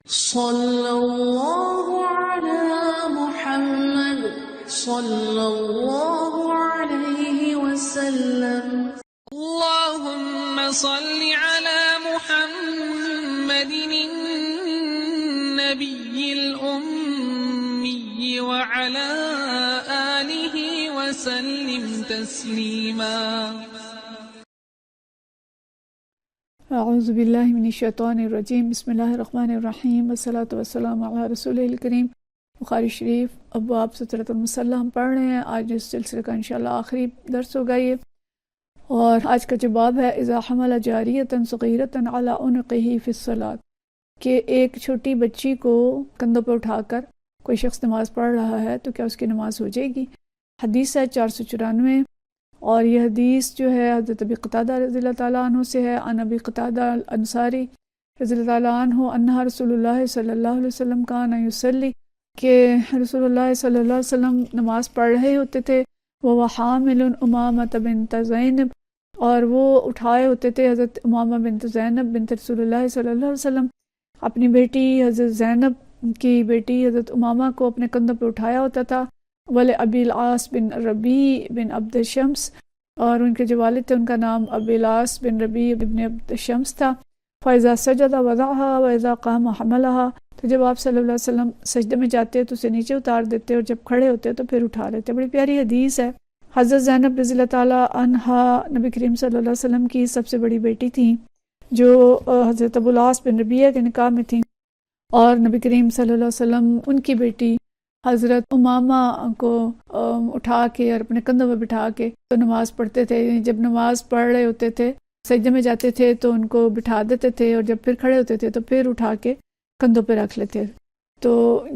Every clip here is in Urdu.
صلی اللہ علی محمد صلی اللہ علیہ وسلم. اللہم صل علی محمد النبی الأمی وعلی آلہ وسلم تسلیما. اعوذ باللہ من الشیطان الرجیم. بسم اللہ الرحمن الرحیم والصلاۃ والسلام علی رسول الکریم. بخاری شریف ابواب سترۃ المصلی ہم پڑھ رہے ہیں. آج اس سلسلے کا انشاءاللہ آخری درس ہوگا یہ، اور آج کا جو باب ہے اذا حمل جاریۃ صغیرۃ علی عنقہ فی الصلاۃ، کہ ایک چھوٹی بچی کو کندھوں پہ اٹھا کر کوئی شخص نماز پڑھ رہا ہے تو کیا اس کی نماز ہو جائے گی. حدیث ہے 494، اور یہ حدیث جو ہے حضرت ابی قتادہ رضی اللہ تعالیٰ عنہ سے ہے. عن ابی قتادہ الانصاری رضی اللہ تعالیٰ عنہ انہا رسول اللہ صلی اللہ علیہ وسلم کان یصلی، کہ رسول اللہ صلی اللہ علیہ وسلم نماز پڑھ رہے ہوتے تھے. وہ حامل امامۃ بنت زینب، اور وہ اٹھائے ہوتے تھے حضرت امامہ بنت زینب بنت رسول اللہ صلی اللہ علیہ وسلم، اپنی بیٹی حضرت زینب کی بیٹی حضرت امامہ کو اپنے کندھوں پہ اٹھایا ہوتا تھا. ول ابی العاص بن ربیع بن عبد الشمس، اور ان کے جو والد تھے ان کا نام ابی العاص بن ربیع بن عبد الشمس تھا. فاذا سجد وضعها واذا قام حملها، تو جب آپ صلی اللہ علیہ وسلم سجدے میں جاتے تو اسے نیچے اتار دیتے، اور جب کھڑے ہوتے تو پھر اٹھا لیتے. بڑی پیاری حدیث ہے. حضرت زینب رضی اللہ تعالیٰ عنہا نبی کریم صلی اللہ علیہ وسلم کی سب سے بڑی بیٹی تھیں، جو حضرت ابو العاص بن ربیع کے نکاح میں تھیں، اور نبی کریم صلی اللہ علیہ وسلم ان کی بیٹی حضرت امامہ کو اٹھا کے اور اپنے کندھوں پہ بٹھا کے تو نماز پڑھتے تھے. جب نماز پڑھ رہے ہوتے تھے سجدے میں جاتے تھے تو ان کو بٹھا دیتے تھے، اور جب پھر کھڑے ہوتے تھے تو پھر اٹھا کے کندھوں پہ رکھ لیتے. تو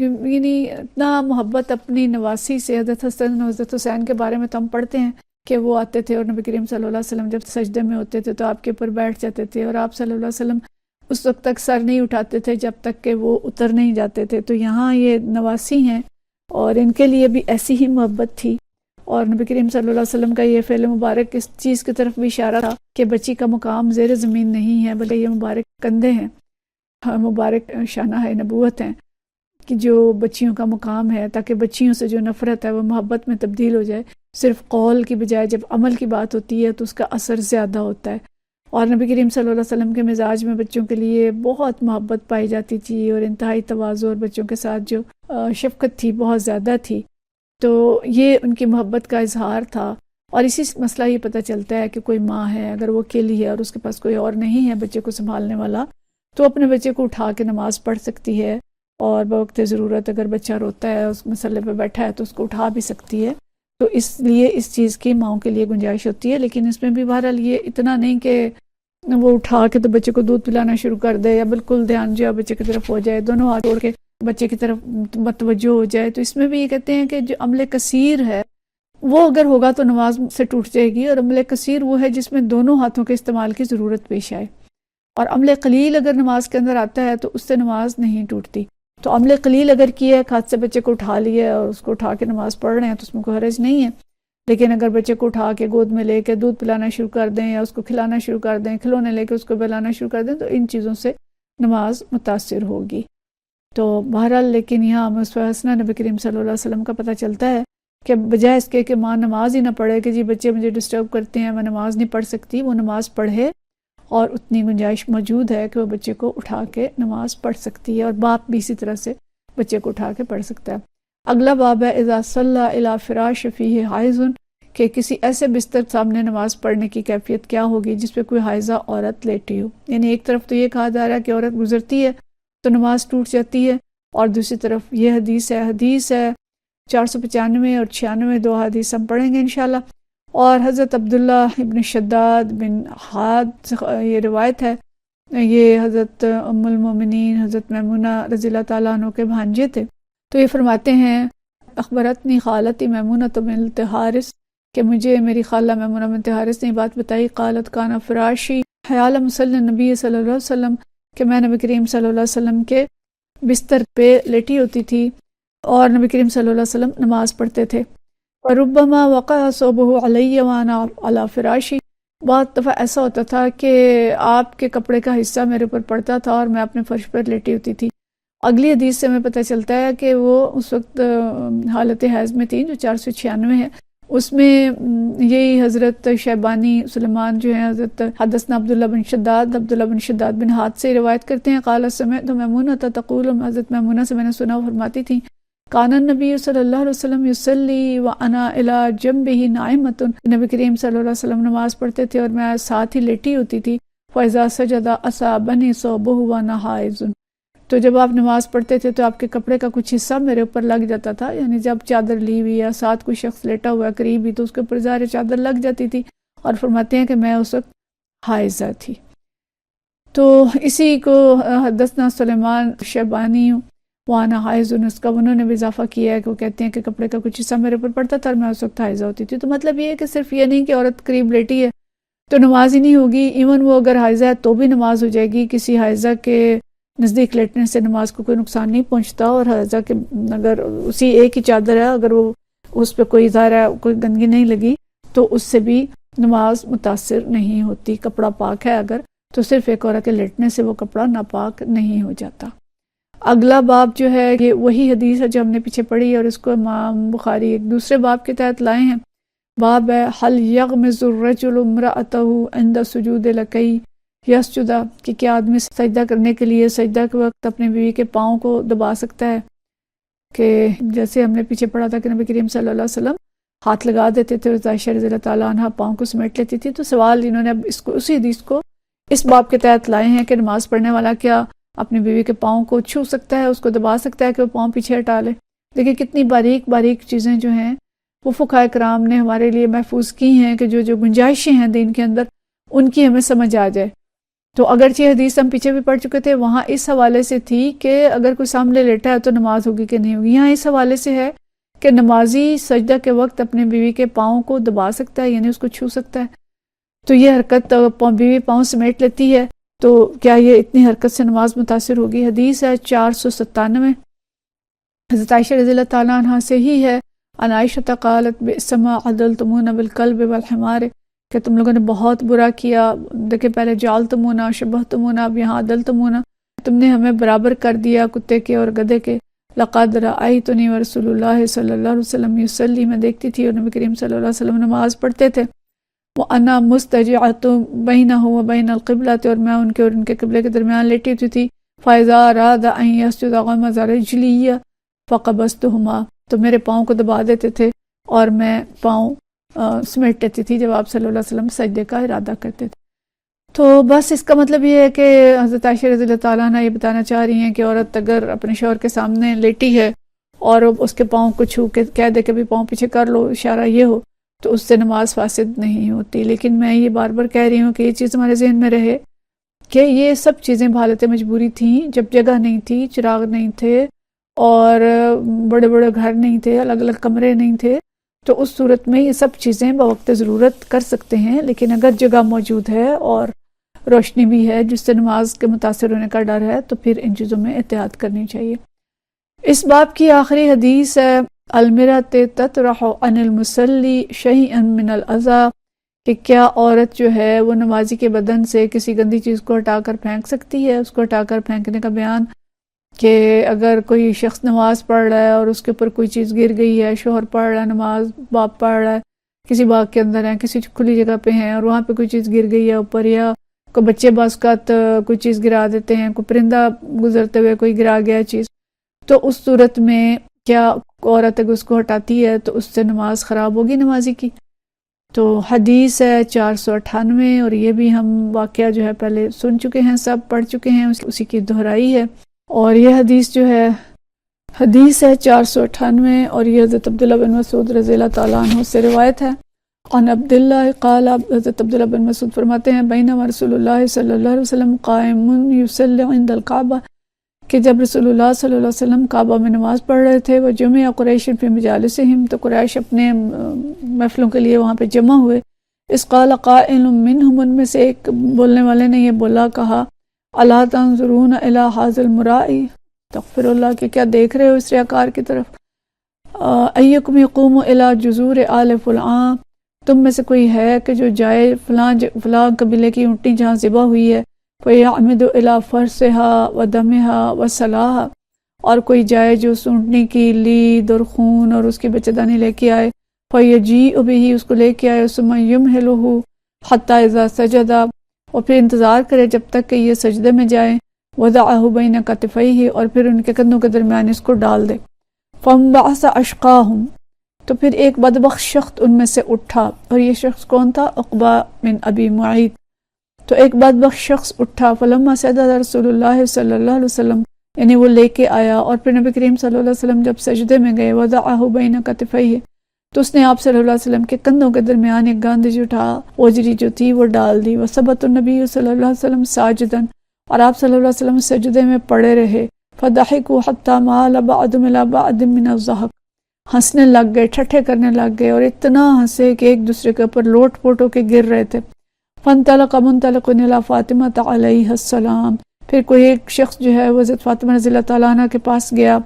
یعنی اتنا محبت اپنی نواسی سے. حضرت حسن اور حضرت حسین کے بارے میں تو ہم پڑھتے ہیں کہ وہ آتے تھے اور نبی کریم صلی اللہ علیہ وسلم جب سجدے میں ہوتے تھے تو آپ کے اوپر بیٹھ جاتے تھے، اور آپ صلی اللہ علیہ وسلم اس وقت تک سر نہیں اٹھاتے تھے جب تک کہ وہ اتر نہیں جاتے تھے. تو یہاں یہ نواسی ہیں اور ان کے لیے بھی ایسی ہی محبت تھی. اور نبی کریم صلی اللہ علیہ وسلم کا یہ فعل مبارک اس چیز کی طرف بھی اشارہ تھا کہ بچی کا مقام زیر زمین نہیں ہے، بلکہ یہ مبارک کندھے ہیں، مبارک شانہ ہے نبوت ہیں، کہ جو بچیوں کا مقام ہے، تاکہ بچیوں سے جو نفرت ہے وہ محبت میں تبدیل ہو جائے. صرف قول کی بجائے جب عمل کی بات ہوتی ہے تو اس کا اثر زیادہ ہوتا ہے. اور نبی کریم صلی اللہ علیہ وسلم کے مزاج میں بچوں کے لیے بہت محبت پائی جاتی تھی، اور انتہائی تواضع اور بچوں کے ساتھ جو شفقت تھی بہت زیادہ تھی. تو یہ ان کی محبت کا اظہار تھا. اور اسی مسئلہ یہ پتہ چلتا ہے کہ کوئی ماں ہے اگر وہ اکیلی ہے اور اس کے پاس کوئی اور نہیں ہے بچے کو سنبھالنے والا، تو اپنے بچے کو اٹھا کے نماز پڑھ سکتی ہے، اور بوقت ضرورت اگر بچہ روتا ہے اس مسئلے پہ بیٹھا ہے تو اس کو اٹھا بھی سکتی ہے. تو اس لیے اس چیز کی ماؤں کے لیے گنجائش ہوتی ہے. لیکن اس میں بھی بہرحال یہ اتنا نہیں کہ وہ اٹھا کے تو بچے کو دودھ پلانا شروع کر دے، یا بالکل دھیان جو ہے بچے کی طرف ہو جائے، دونوں ہاتھ جوڑ کے بچے کی طرف متوجہ ہو جائے. تو اس میں بھی یہ کہتے ہیں کہ جو عمل کثیر ہے وہ اگر ہوگا تو نماز سے ٹوٹ جائے گی، اور عمل کثیر وہ ہے جس میں دونوں ہاتھوں کے استعمال کی ضرورت پیش آئے. اور عمل قلیل اگر نماز کے اندر آتا ہے تو اس سے نماز نہیں ٹوٹتی. تو عمل قلیل اگر کیا ہے، ہاتھ سے بچے کو اٹھا لیا اور اس کو اٹھا کے نماز پڑھ رہے ہیں تو اس میں کوئی حرج نہیں ہے. لیکن اگر بچے کو اٹھا کے گود میں لے کے دودھ پلانا شروع کر دیں، یا اس کو کھلانا شروع کر دیں، کھلونے لے کے اس کو بلانا شروع کر دیں، تو ان چیزوں سے نماز متاثر ہوگی. تو بہرحال لیکن یہاں اسوہ حسنہ نبی کریم صلی اللہ علیہ وسلم کا پتہ چلتا ہے کہ بجائے اس کے کہ ماں نماز ہی نہ پڑھے کہ جی بچے مجھے ڈسٹرب کرتے ہیں میں نماز نہیں پڑھ سکتی، وہ نماز پڑھے، اور اتنی گنجائش موجود ہے کہ وہ بچے کو اٹھا کے نماز پڑھ سکتی ہے، اور باپ بھی اسی طرح سے بچے کو اٹھا کے پڑھ سکتا ہے. اگلا باب ہے اذا صلی الی فراش فیہ حائض، کہ کسی ایسے بستر سامنے نماز پڑھنے کی کیفیت کیا ہوگی جس پہ کوئی حائضہ عورت لیٹی ہو. یعنی ایک طرف تو یہ کہا جا رہا ہے کہ عورت گزرتی ہے تو نماز ٹوٹ جاتی ہے، اور دوسری طرف یہ حدیث ہے 495 اور 96 دو حدیث ہم پڑھیں گے انشاءاللہ. اور حضرت عبداللہ ابن شداد بن حاد یہ روایت ہے، یہ حضرت ام المومنین حضرت میمونہ رضی اللہ تعالیٰ عنہ کے بھانجے تھے. تو یہ فرماتے ہیں اخبرتنی خالتی میمونہ بنت حارث، کہ مجھے میری خالہ میمونہ بنت حارث نے بات بتائی، قالت کان فراشی حیال مصلی نبی صلی اللہ علیہ وسلم، کہ میں نبی کریم صلی اللہ علیہ وسلم کے بستر پہ لیٹی ہوتی تھی اور نبی کریم صلی اللہ علیہ وسلم نماز پڑھتے تھے. وربما وقع ثوبہ علی وانا علی فراشی، بہت دفعہ ایسا ہوتا تھا کہ آپ کے کپڑے کا حصہ میرے اوپر پڑتا تھا اور میں اپنے فرش پر لیٹی ہوتی تھی. اگلی حدیث سے ہمیں پتہ چلتا ہے کہ وہ اس وقت حالت حیض میں تھیں، جو 496 ہے، اس میں یہی حضرت شیبانی سلیمان جو ہیں حضرت حدثنا عبداللہ بن شداد بن ہاتھ سے روایت کرتے ہیں، قال سمعت میمونہ تقول، حضرت میمونہ سے میں نے سنا فرماتی تھیں، کان النبی صلی اللہ علیہ وسلم یصلی وانا الی جنبہ نائمۃ، نبی کریم صلی اللہ علیہ وسلم نماز پڑھتے تھے اور میں ساتھ ہی لیٹی ہوتی تھی، فاذا سجد اصابنی ثوبہ وانا حائض، تو جب آپ نماز پڑھتے تھے تو آپ کے کپڑے کا کچھ حصہ میرے اوپر لگ جاتا تھا، یعنی جب چادر لی ہوئی یا ساتھ کوئی شخص لیٹا ہوا قریب ہی تو اس کے اوپر ظاہر چادر لگ جاتی تھی، اور فرماتے ہیں کہ میں اس وقت حائضہ تھی۔ تو اسی کو حدثنا سلیمان شیبانی وانا حائض، اس کا انہوں نے بھی اضافہ کیا ہے کہ وہ کہتے ہیں کہ کپڑے کا کچھ حصہ میرے اوپر پڑتا تھا اور میں اس وقت حائضہ ہوتی تھی۔ تو مطلب یہ ہے کہ صرف یہ نہیں کہ عورت قریب لیٹی ہے تو نماز ہی نہیں ہوگی، ایون وہ اگر حائضہ ہے تو بھی نماز ہو جائے گی، کسی حائضہ کے نزدیک لیٹنے سے نماز کو کوئی نقصان نہیں پہنچتا، اور حائضہ کے اگر اسی ایک ہی چادر ہے، اگر وہ اس پہ کوئی ظاہر ہے کوئی گندگی نہیں لگی تو اس سے بھی نماز متاثر نہیں ہوتی، کپڑا پاک ہے اگر تو صرف ایک عورت کے لیٹنے سے وہ کپڑا ناپاک نہیں ہو جاتا۔ اگلا باب جو ہے یہ وہی حدیث ہے جو ہم نے پیچھے پڑھی ہے، اور اس کو امام بخاری ایک دوسرے باب کے تحت لائے ہیں۔ باب ہے هل یغمز الرجل امرأته عند سجود لکی یسجدہ، کہ کیا آدمی سجدہ کرنے کے لیے سجدہ کے وقت اپنے بیوی کے پاؤں کو دبا سکتا ہے، کہ جیسے ہم نے پیچھے پڑھا تھا کہ نبی کریم صلی اللہ علیہ وسلم ہاتھ لگا دیتے تھے اور عائشہ رضی اللہ تعالیٰ عنہ پاؤں کو سمیٹ لیتی تھی۔ تو سوال انہوں نے اب اس کو اسی حدیث کو اس باب کے تحت لائے ہیں کہ نماز پڑھنے والا کیا اپنی بیوی کے پاؤں کو چھو سکتا ہے، اس کو دبا سکتا ہے کہ وہ پاؤں پیچھے ہٹا لے۔ دیکھیں کتنی باریک باریک چیزیں جو ہیں وہ فقہاء کرام نے ہمارے لیے محفوظ کی ہیں کہ جو گنجائشیں ہیں دین کے اندر ان کی ہمیں سمجھ آ جائے۔ تو اگرچہ حدیث ہم پیچھے بھی پڑھ چکے تھے، وہاں اس حوالے سے تھی کہ اگر کوئی سامنے لیٹا ہے تو نماز ہوگی کہ نہیں ہوگی، یہاں اس حوالے سے ہے کہ نمازی سجدہ کے وقت اپنے بیوی کے پاؤں کو دبا سکتا ہے، یعنی اس کو چھو سکتا ہے۔ تو یہ حرکت بیوی پاؤں سمیٹ لیتی ہے، تو کیا یہ اتنی حرکت سے نماز متاثر ہوگی؟ حدیث ہے 497، حضرت عائشہ رضی اللہ تعالیٰ عنہ سے ہی ہے، ان عائشہ قالت بئس ما عدلتمونا بالکلب والحمار، کہ تم لوگوں نے بہت برا کیا، دیکھیں پہلے جعلتمونا شبہتمونا، اب یہاں عدلتمونا، تم نے ہمیں برابر کر دیا کتے کے اور گدھے کے۔ لقد رأیتنی ورسول اللہ صلی اللہ علیہ وسلم یصلی، میں دیکھتی تھی اور نبی کریم صلی اللہ علیہ وسلم نماز پڑھتے تھے، وَأَنَا مُسْتَجِعَةٌ بَيْنَهُ وَبَيْنَ الْقِبْلَةِ، اور میں ان کے اور ان کے قبلے کے درمیان لیٹی ہوئی تھی۔ فَإِذَا أَرَادَ أَن يَسْجُدَ غَمَزَ رِجْلِيَّ فَقَبَضْتُهُمَا، تو میرے پاؤں کو دبا دیتے تھے اور میں پاؤں سمیٹ لیتی تھی جب آپ صلی اللہ علیہ وسلم سجدے کا ارادہ کرتے تھے۔ تو بس اس کا مطلب یہ ہے کہ حضرت عائشہ رضی اللہ تعالیٰ عنہ یہ بتانا چاہ رہی ہیں کہ عورت اگر اپنے شوہر کے سامنے لیٹی ہے اور اس کے پاؤں کو چھو کے کہہ دے کہ بھی پاؤں پیچھے کر لو، اشارہ یہ ہو، تو اس سے نماز فاسد نہیں ہوتی۔ لیکن میں یہ بار بار کہہ رہی ہوں کہ یہ چیز ہمارے ذہن میں رہے کہ یہ سب چیزیں بحالت مجبوری تھیں، جب جگہ نہیں تھی، چراغ نہیں تھے اور بڑے بڑے گھر نہیں تھے، الگ الگ کمرے نہیں تھے، تو اس صورت میں یہ سب چیزیں بوقت ضرورت کر سکتے ہیں۔ لیکن اگر جگہ موجود ہے اور روشنی بھی ہے جس سے نماز کے متاثر ہونے کا ڈر ہے تو پھر ان چیزوں میں احتیاط کرنی چاہیے۔ اس باب کی آخری حدیث ہے المرأۃ تطرح عن المصلی شیئا من الاذی، کہ کیا عورت جو ہے وہ نمازی کے بدن سے کسی گندی چیز کو ہٹا کر پھینک سکتی ہے۔ اس کو ہٹا کر پھینکنے کا بیان کہ اگر کوئی شخص نماز پڑھ رہا ہے اور اس کے اوپر کوئی چیز گر گئی ہے، شوہر پڑھ رہا ہے نماز، باپ پڑھ رہا ہے، کسی باغ کے اندر ہیں، کسی کھلی جگہ پہ ہیں اور وہاں پہ کوئی چیز گر گئی ہے اوپر، یا کوئی بچے باسکت کوئی چیز گرا دیتے ہیں، کوئی پرندہ گزرتے ہوئے کوئی گرا گیا چیز، تو اس صورت میں کیا عورت اگر اس کو ہٹاتی ہے تو اس سے نماز خراب ہوگی نمازی کی؟ تو حدیث ہے 498، اور یہ بھی ہم واقعہ جو ہے پہلے سن چکے ہیں، سب پڑھ چکے ہیں، اسی کی دہرائی ہے۔ اور یہ حدیث جو ہے حدیث ہے 498، اور یہ حضرت عبداللہ بن مسعود رضی اللہ تعالیٰ عنہ سے روایت ہے۔ عن عبداللہ قال، حضرت عبداللہ بن مسعود فرماتے ہیں بینما رسول اللہ صلی اللہ علیہ وسلم قائم یصلی عند الکعبہ، کہ جب رسول اللہ صلی اللہ علیہ وسلم کعبہ میں نماز پڑھ رہے تھے، وہ جمع قریش فی مجالسہم، تو قریش اپنے محفلوں کے لیے وہاں پہ جمع ہوئے۔ اس قال قائل منہم، ان میں سے ایک بولنے والے نے یہ بولا کہا، الا تنظرون الی ھذا المرائی، استغفر اللہ، کہ کیا دیکھ رہے ہو اس ریاکار کی طرف، ایکم یقوم الی جذور آل فلان، تم میں سے کوئی ہے کہ جو جائے فلاں قبیلے کی اونٹی جہاں ذبح ہوئی ہے، فَيَعْمِدُ إِلَى فَرْسِهَا وَدَمِهَا وَصَلَاهَا، اور کوئی جائے جو سونٹنی کی لید اور خون اور اس کی بچہ لے کے آئے، فَيَجِيءُ بِهِ اس کو لے کے آئے، ثُمَّ يُمْهِلُهُ حَتَّى إِذَا سَجَدَ اور پھر انتظار کرے جب تک کہ یہ سجدے میں جائے، وَضَعَهُ بَيْنَ كَتِفَيْهِ اور پھر ان کے کندھوں کے درمیان اس کو ڈال دے، فَانبَعَثَ أَشْقَاهُمْ تو پھر ایک بدبخت شخص ان میں سے اٹھا، اور یہ شخص کون تھا؟ عقبہ بن ابی معیط، تو ایک بدبخت شخص اٹھا، فَلَمَّا سَجَدَ رسول اللہ صلی اللہ علیہ وسلم یعنی وہ لے کے آیا، اور پھر نبی کریم صلی اللہ علیہ وسلم جب سجدے میں گئے، وَضَعَهُ بَيْنَ كَتِفَيْهِ تو اس نے آپ صلی اللہ علیہ وسلم کے کندھوں کے درمیان ایک گاندھی اٹھا، اوجری جو تھی وہ ڈال دی، وَثَبَتَ النبی صلی اللہ علیہ وسلم ساجداً اور آپ صلی اللہ علیہ وسلم سجدے میں پڑے رہے، فَضَحِكُوا حَتَّى مَالَ بَعْضُهُمْ إِلَى بَعْضٍ مِّنَ الضَّحْكِ ہنسنے لگ گئے، ٹھٹھے کرنے لگ گئے، اور اتنا ہنسے کہ ایک دوسرے کے اوپر لوٹ پوٹ ہو کے گر رہے تھے۔ فَانْطَلَقَ مُنْطَلِقٌ إِلَى فَاطِمَةَ عَلَيْهَا السَّلَامُ پھر کوئی ایک شخص جو ہے وہ حضرت فاطمہ رضی اللہ تعالیٰ عنہ کے پاس گیا،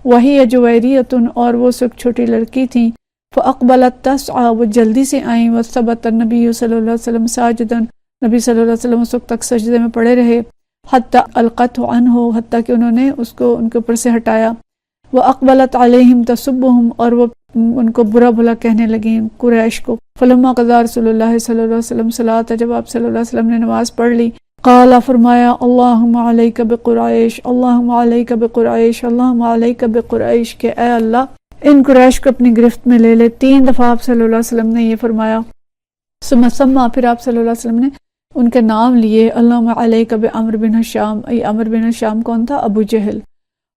وہی جویریۃ اور وہ ایک چھوٹی لڑکی تھی، فَأَقْبَلَتْ تَسْعَىٰ وہ جلدی سے آئیں، وَثَبَتَ النبی صلی اللہ علیہ وسلم ساجداً نبی صلی اللہ علیہ وسلم اس وقت تک سجدے میں پڑے رہے، حتیٰ القته عنہ حتیٰ کہ انہوں نے اس کو ان کے اوپر سے ہٹایا، وَأَقْبَلَتْ عَلَيْهِمْ تَسُبُّهُمْ اور وہ ان کو برا بھلا کہنے لگیں قریش کو، فَلَمَّا قَضَىٰ رسول اللہ صلی اللہ علیہ وسلم صلاۃ جب آپ صلی اللہ علیہ وسلم نے نماز پڑھ لی، قال فرمایا اللہم علیک بقریش اللہم علیک بقریش اللہم علیک بقریش کہ اے اللہ ان قریش کو اپنی گرفت میں لے لے۔ 3 دفعہ آپ صلی اللہ علیہ وسلم نے یہ فرمایا، ثم سما پھر آپ صلی اللہ علیہ وسلم نے ان کے نام لیے، اللہم علیک بعمر بن ہشام، عمر بن ہشام کون تھا؟ ابو جہل،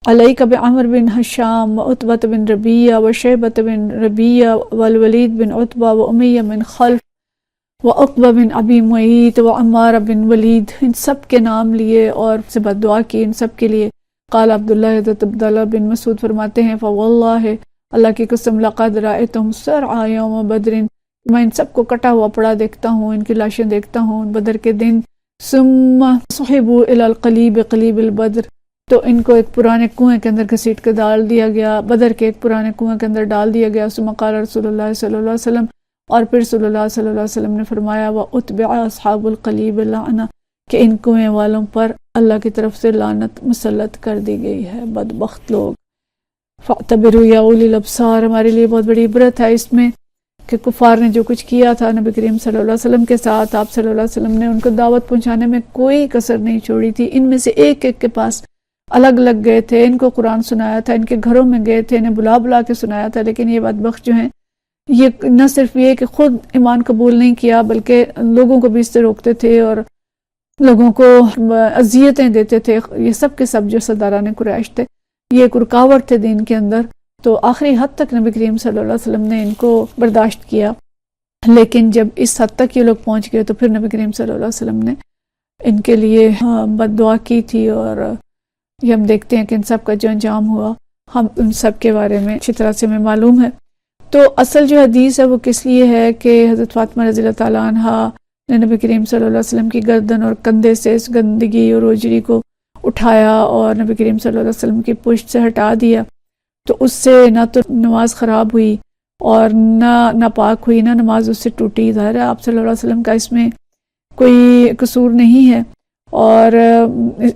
علیک بعمر بن ہشام وعتبۃ بن ربیہ وشیبۃ بن ربیہ والولید بن عتبہ وامیہ بن خلف وعقبہ بن ابی معیط وعمار بن ولید، ان سب کے نام لیے اور سے بد دعا کی ان سب کے لیے۔ قال عبداللہ حضرت عبداللہ بن مسعود فرماتے ہیں فواللہ اللہ کی قسم لقد رأیتہم سرعا یوم بدر میں ان سب کو کٹا ہوا پڑا دیکھتا ہوں، ان کی لاشیں دیکھتا ہوں بدر کے دن، ثم صحبوا الی القلیب قلیب البدر تو ان کو ایک پرانے کنویں کے اندر گھسیٹ کے ڈال دیا گیا، بدر کے ایک پرانے کنویں کے اندر ڈال دیا گیا، ثم قال رسول اللہ صلی اللہ علیہ وسلم اور پھر صلی اللہ صلی اللہ علیہ وسلم نے فرمایا وَأُتْبِعَ أَصْحَابُ الْقَلِيبِ اللَّعْنَةَ کہ ان کنویں والوں پر اللہ کی طرف سے لعنت مسلط کر دی گئی ہے، بدبخت لوگ۔ فَاعْتَبِرُوا يَا أُولِي الْأَبْصَارِ ہمارے لیے بہت بڑی عبرت ہے اس میں کہ کفار نے جو کچھ کیا تھا نبی کریم صلی اللہ علیہ وسلم کے ساتھ، آپ صلی اللہ علیہ وسلم نے ان کو دعوت پہنچانے میں کوئی کسر نہیں چھوڑی تھی، ان میں سے ایک ایک کے پاس الگ الگ گئے تھے، ان کو قرآن سنایا تھا، ان کے گھروں میں گئے تھے، انہیں بلا بلا کے سنایا تھا، لیکن یہ بدبخت جو ہیں یہ نہ صرف یہ کہ خود ایمان قبول نہیں کیا بلکہ لوگوں کو بھی اس سے روکتے تھے اور لوگوں کو اذیتیں دیتے تھے، یہ سب کے سب جو سرداران قریش تھے یہ ایک رکاوٹ تھے دین کے اندر، تو آخری حد تک نبی کریم صلی اللہ علیہ وسلم نے ان کو برداشت کیا، لیکن جب اس حد تک یہ لوگ پہنچ گئے تو پھر نبی کریم صلی اللہ علیہ وسلم نے ان کے لیے بد دعا کی تھی، اور یہ ہم دیکھتے ہیں کہ ان سب کا جو انجام ہوا ہم ان سب کے بارے میں اچھی طرح سے ہمیں معلوم ہے۔ تو اصل جو حدیث ہے وہ کس لیے ہے کہ حضرت فاطمہ رضی اللہ تعالیٰ عنہ نے نبی کریم صلی اللہ علیہ وسلم کی گردن اور کندھے سے اس گندگی اور اوجری کو اٹھایا اور نبی کریم صلی اللہ علیہ وسلم کی پشت سے ہٹا دیا، تو اس سے نہ تو نماز خراب ہوئی اور نہ ناپاک ہوئی، نہ نماز اس سے ٹوٹی۔ ظاہر ہے آپ صلی اللہ علیہ وسلم کا اس میں کوئی قصور نہیں ہے، اور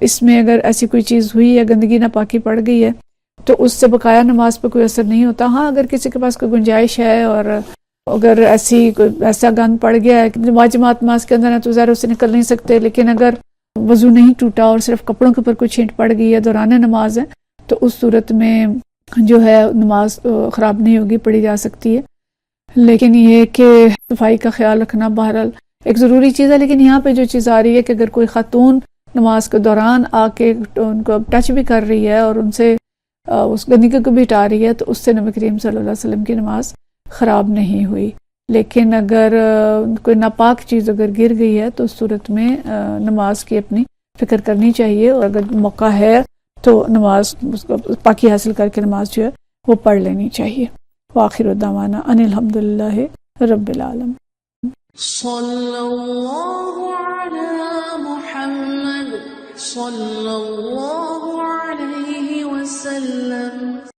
اس میں اگر ایسی کوئی چیز ہوئی ہے، گندگی ناپاکی پڑ گئی ہے، تو اس سے بقایا نماز پہ کوئی اثر نہیں ہوتا۔ ہاں اگر کسی کے پاس کوئی گنجائش ہے اور اگر ایسا گند پڑ گیا ہے کہ جماعت نماز کے اندر ہے تو ظاہر اس سے نکل نہیں سکتے، لیکن اگر وضو نہیں ٹوٹا اور صرف کپڑوں کے اوپر کوئی چھینٹ پڑ گئی ہے دوران نماز ہے تو اس صورت میں جو ہے نماز خراب نہیں ہوگی، پڑھی جا سکتی ہے۔ لیکن یہ کہ صفائی کا خیال رکھنا بہرحال ایک ضروری چیز ہے، لیکن یہاں پہ جو چیز آ رہی ہے کہ اگر کوئی خاتون نماز کے دوران آ کے ان کو ٹچ بھی کر رہی ہے اور ان سے اس گندگی کو بھی ہٹا رہی ہے تو اس سے نبی کریم صلی اللہ علیہ وسلم کی نماز خراب نہیں ہوئی، لیکن اگر کوئی ناپاک چیز اگر گر گئی ہے تو اس صورت میں نماز کی اپنی فکر کرنی چاہیے، اور اگر موقع ہے تو نماز پاکی حاصل کر کے نماز جو ہے وہ پڑھ لینی چاہیے۔ وآخر دعوانا ان الحمدللہ رب العالمین۔ صلی اللہ علی محمد صلی اللہ علیہ وسلم۔